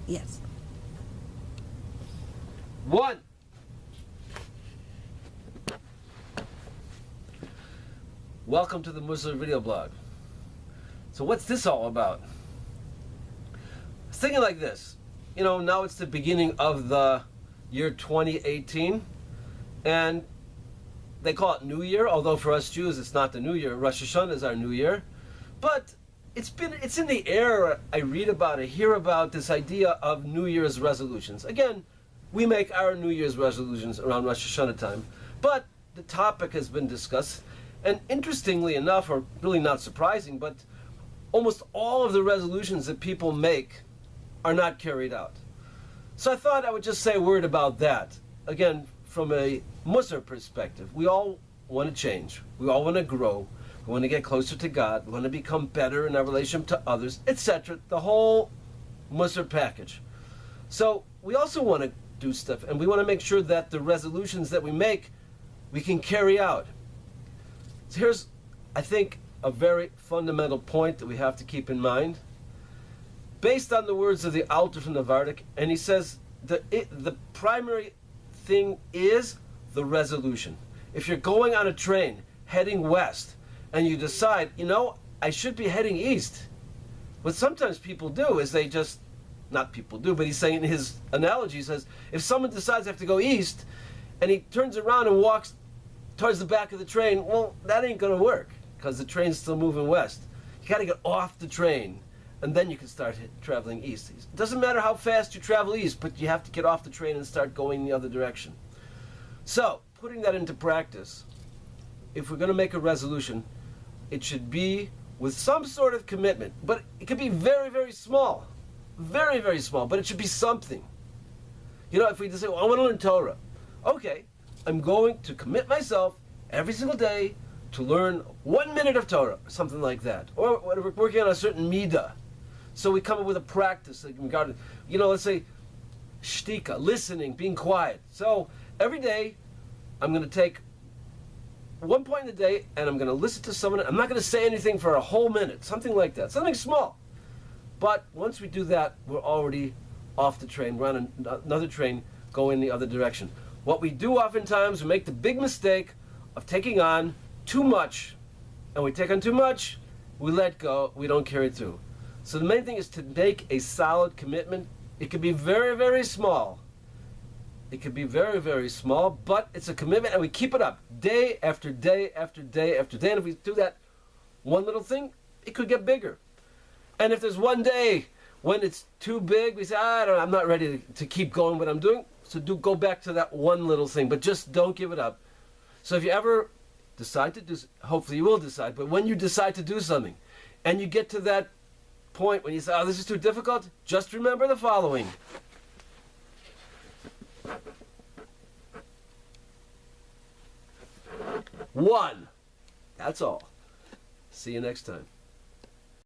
Yes. One. Welcome to the Musar video blog. So what's this all about? I was thinking like this. You know, now it's the beginning of the year 2018, and they call it New Year, although for us Jews it's not the New Year. Rosh Hashanah is our New Year. But it's in the air. I read about it, hear about this idea of New Year's resolutions. Again, we make our New Year's resolutions around Rosh Hashanah time, but the topic has been discussed, and interestingly enough, or really not surprising, but almost all of the resolutions that people make are not carried out. So I thought I would just say a word about that. Again, from a Musar perspective, we all want to change. We all want to grow. We want to get closer to God. We want to become better in our relationship to others, etc. The whole Musar package. So we also want to do stuff, and we want to make sure that the resolutions that we make, we can carry out. So here's, I think, a very fundamental point that we have to keep in mind. Based on the words of the Alter from the Vardik, and he says the primary thing is the resolution. If you're going on a train heading west and you decide, you know, I should be heading east, what sometimes people do is they just, not people do, but he's saying in his analogy, he says, if someone decides they have to go east and he turns around and walks towards the back of the train, well, that ain't going to work because the train's still moving west. You got to get off the train, and then you can start traveling east. It doesn't matter how fast you travel east, but you have to get off the train and start going the other direction. So, putting that into practice, if we're going to make a resolution, it should be with some sort of commitment, but it could be very, very small. Very, very small, but it should be something. You know, if we just say, well, I want to learn Torah. Okay, I'm going to commit myself every single day to learn 1 minute of Torah, or something like that. Or when we're working on a certain midah. So we come up with a practice, like regarding, you know, let's say, shtika, listening, being quiet. So every day, I'm going to take 1 point in the day, and I'm going to listen to someone. I'm not going to say anything for a whole minute, something like that, something small. But once we do that, we're already off the train. We're on another train going the other direction. What we do oftentimes, we make the big mistake of taking on too much. And we take on too much, we let go, we don't carry it through. So the main thing is to make a solid commitment. It could be very, very small. It could be very, very small, but it's a commitment, and we keep it up day after day after day after day. And if we do that one little thing, it could get bigger. And if there's one day when it's too big, we say, I'm not ready to keep going what I'm doing. So go back to that one little thing, but just don't give it up. So if you ever decide to do, hopefully you will decide, but when you decide to do something, and you get to that point when you say, this is too difficult, just remember the following. One. That's all. See you next time.